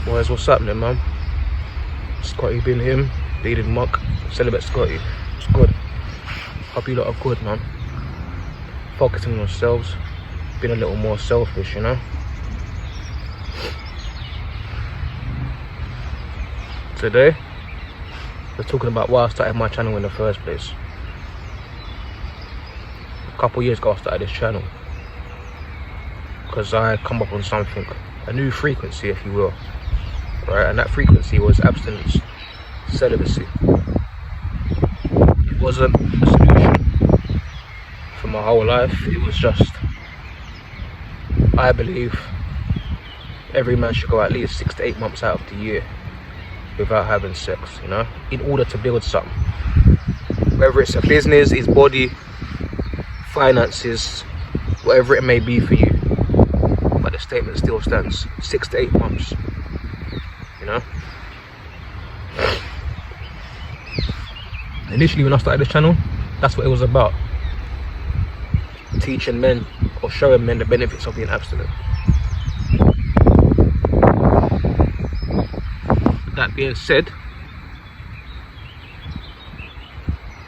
Boys, what's happening, man? Scotty been him, leading monk, celibate Scotty. It's good. Hope you lot are good, man. Focusing on yourselves, being a little more selfish, you know? Today, we're talking about why I started my channel in the first place. A couple years ago, I started this channel because I come up on something, a new frequency, if you will, right? And that frequency was abstinence, celibacy. It wasn't a solution for my whole life. It was just, I believe every man should go at least 6 to 8 months out of the year without having sex, you know, in order to build something. Whether it's a business, his body, finances, whatever it may be for you. But the statement still stands, 6 to 8 months, you know. Initially when I started this channel, that's what it was about. Teaching men or showing men the benefits of being abstinent. That being said,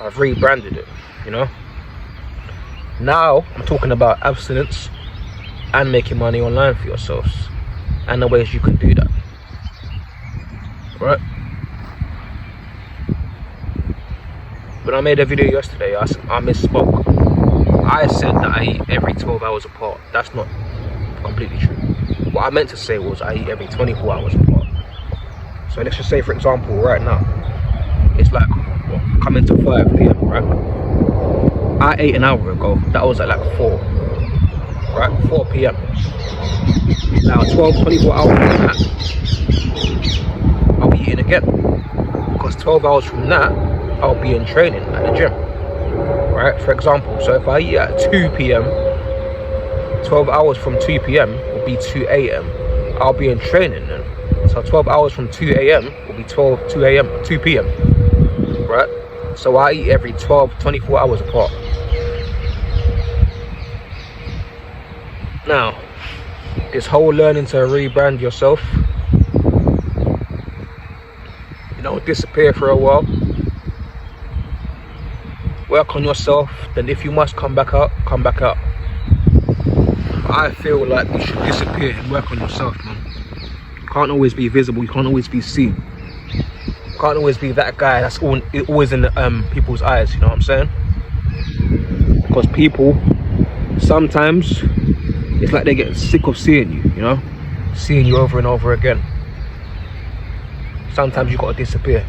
I've rebranded it, you know. Now I'm talking about abstinence and making money online for yourselves and the ways you can do that, right? When I made a video yesterday, I misspoke. I said that I eat every 12 hours apart. That's not completely true. What I meant to say was I eat every 24 hours apart. So let's just say, for example, right now, it's like coming to 5 p.m, right? I ate an hour ago. That was at like 4, right? 4 p.m. Now 24 hours from that, I'll be eating again. Because 12 hours from that, I'll be in training at the gym, right? For example, so if I eat at 2 p.m, 12 hours from 2 p.m will be 2 a.m. I'll be in training then. So 12 hours from 2 a.m will be 2 p.m, right? So I eat every 24 hours apart. Now, this whole learning to rebrand yourself, you know, disappear for a while, work on yourself, then if you must come back out, come back out. I feel like you should disappear and work on yourself, man. You can't always be visible, you can't always be seen. You can't always be that guy that's always in the, people's eyes, you know what I'm saying? Because people, sometimes, it's like they get sick of seeing you, you know? Seeing you over and over again. Sometimes you gotta disappear.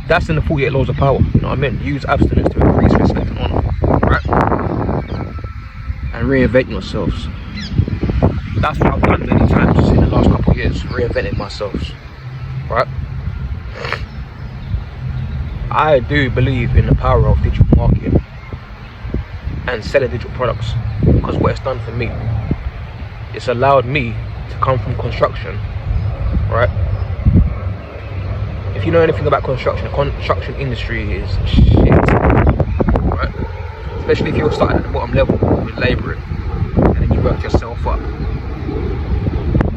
That's in the 48 laws of power, you know what I mean? Use abstinence to increase respect and honor, right? And reinvent yourselves. That's what I've done many times in the last couple of years, reinventing myself, right? I do believe in the power of digital marketing and selling digital products, because what it's done for me, it's allowed me to come from construction, right? If you know anything about construction, the construction industry is shit, right? Especially if you're starting at the bottom level with labouring and then you work yourself up.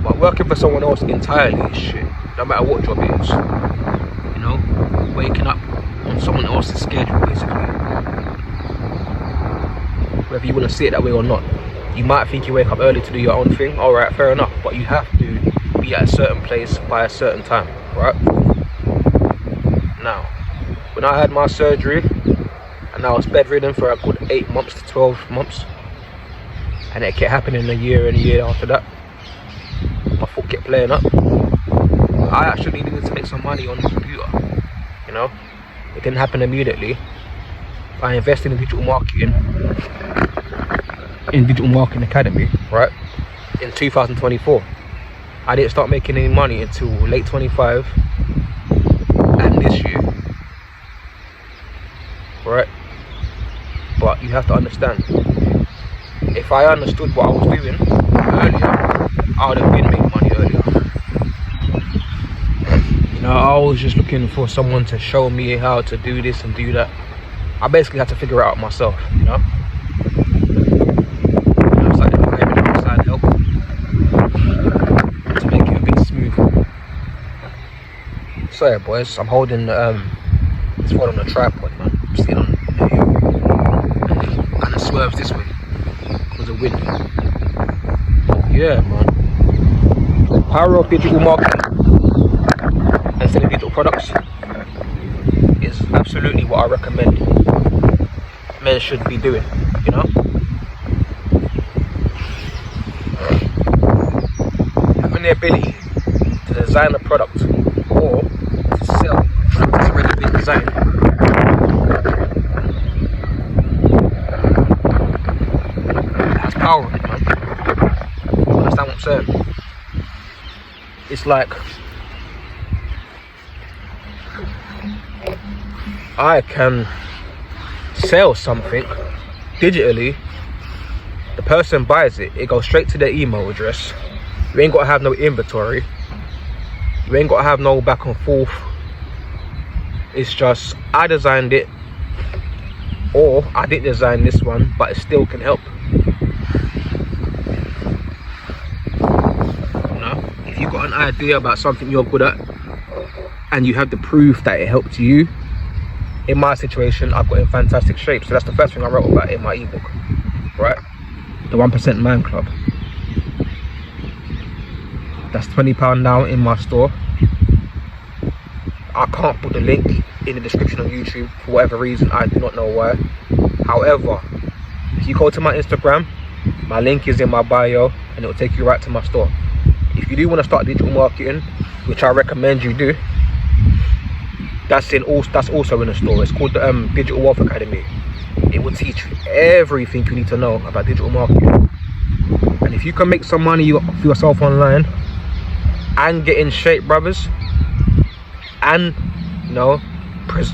But working for someone else entirely is shit, no matter what job it is. You know, waking up on someone else's schedule, basically. Whether you want to see it that way or not. You might think you wake up early to do your own thing, alright, fair enough, but you have to be at a certain place by a certain time, right? Now, when I had my surgery, and I was bedridden for a good 8 months to 12 months, and it kept happening a year and a year after that, my foot kept playing up. I actually needed to make some money on the computer, you know? It didn't happen immediately. I invested in digital marketing, in Digital Marketing Academy, right, in 2024. I didn't start making any money until late 25 and this year, right? But you have to understand, if I understood what I was doing earlier, I would have been making money earlier. You know, I was just looking for someone to show me how to do this and do that. I basically had to figure it out myself, you know? Sorry boys, I'm holding this phone on a tripod, man. I'm sitting on the hill. Kind of swerves this way because of wind. Yeah, man. The power of digital marketing and selling digital products is absolutely what I recommend men should be doing, you know? Having the ability to design a product or to sell a product that's already been designed has power in it, man. You understand what I'm saying? It's like I can sell something digitally, the person buys it, it goes straight to their email address. You ain't got to have no inventory, you ain't got to have no back and forth. It's just I designed it, or I didn't design this one but it still can help. You know, if you've got an idea about something you're good at and you have the proof that it helped you, in my situation, I've got in fantastic shape. So that's the first thing I wrote about in my ebook, right? The 1% Man Club. That's £20 now in my store. I can't put the link in the description on YouTube for whatever reason. I do not know why. However, if you go to my Instagram, my link is in my bio and it will take you right to my store. If you do want to start digital marketing, which I recommend you do, that's also in the store. It's called the Digital Wealth Academy. It will teach you everything you need to know about digital marketing. And if you can make some money for yourself online and get in shape, brothers, and you know,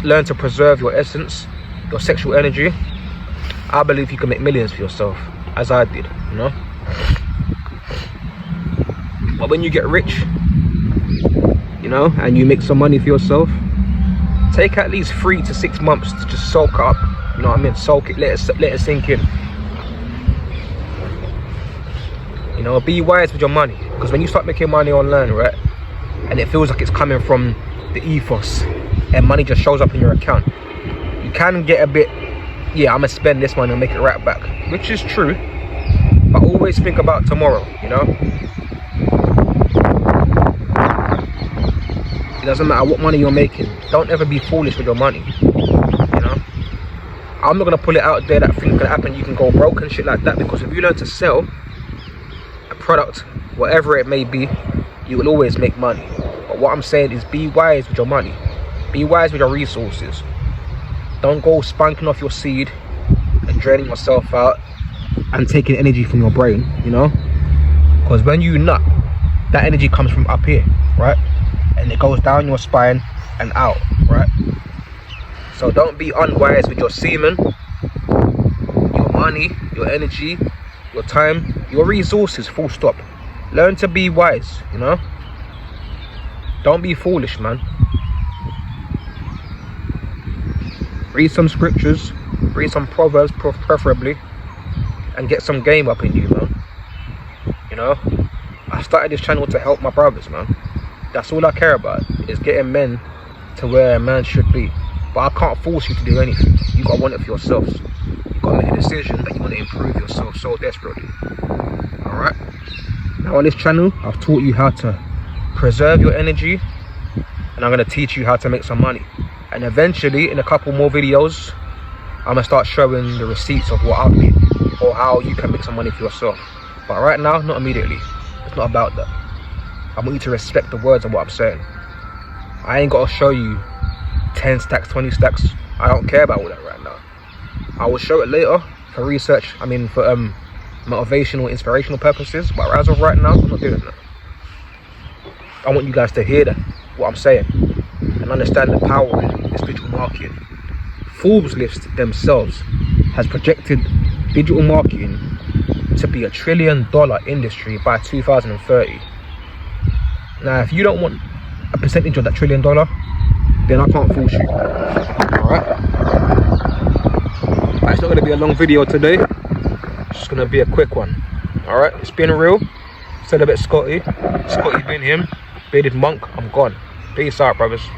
learn to preserve your essence, your sexual energy, I believe you can make millions for yourself, as I did, you know. But when you get rich, you know, and you make some money for yourself, take at least 3 to 6 months to just soak up, you know what I mean? Soak it, let it sink in. You know, be wise with your money, because when you start making money online, right, and it feels like it's coming from the ethos and money just shows up in your account, you can get a bit, yeah, I'm gonna spend this money and make it right back, which is true, but always think about tomorrow, you know? It doesn't matter what money you're making, don't ever be foolish with your money, you know? I'm not gonna pull it out there that things can happen, you can go broke and shit like that, because if you learn to sell a product, whatever it may be, you will always make money. But what I'm saying is be wise with your money, be wise with your resources. Don't go spunking off your seed and draining yourself out and taking energy from your brain, you know? Because when you nut, that energy comes from up here, right? And it goes down your spine and out, right? So don't be unwise with your semen, your money, your energy, your time, your resources, full stop. Learn to be wise, you know? Don't be foolish, man. Read some scriptures, read some proverbs preferably, and get some game up in you, man. You know? I started this channel to help my brothers, man. That's all I care about, is getting men to where a man should be. But I can't force you to do anything. You gotta want it for yourselves. You gotta make a decision that you want to improve yourself so desperately. Alright? Now on this channel, I've taught you how to preserve your energy, and I'm gonna teach you how to make some money. And eventually, in a couple more videos, I'm gonna start showing the receipts of what I've did, or how you can make some money for yourself. But right now, not immediately. It's not about that. I want you to respect the words of what I'm saying. I ain't got to show you 10 stacks, 20 stacks. I don't care about all that right now. I will show it later for research, for motivational, inspirational purposes. But as of right now, I'm not doing that. I want you guys to hear that, what I'm saying, and understand the power in this digital market. Forbes list themselves has projected digital marketing to be $1 trillion industry by 2030. Now, if you don't want a percentage of that $1 trillion, then I can't force you. Alright? It's not going to be a long video today. It's just going to be a quick one. Alright? It's been real. Said a bit Scotty. Scotty been him. Bearded monk. I'm gone. Peace out, brothers.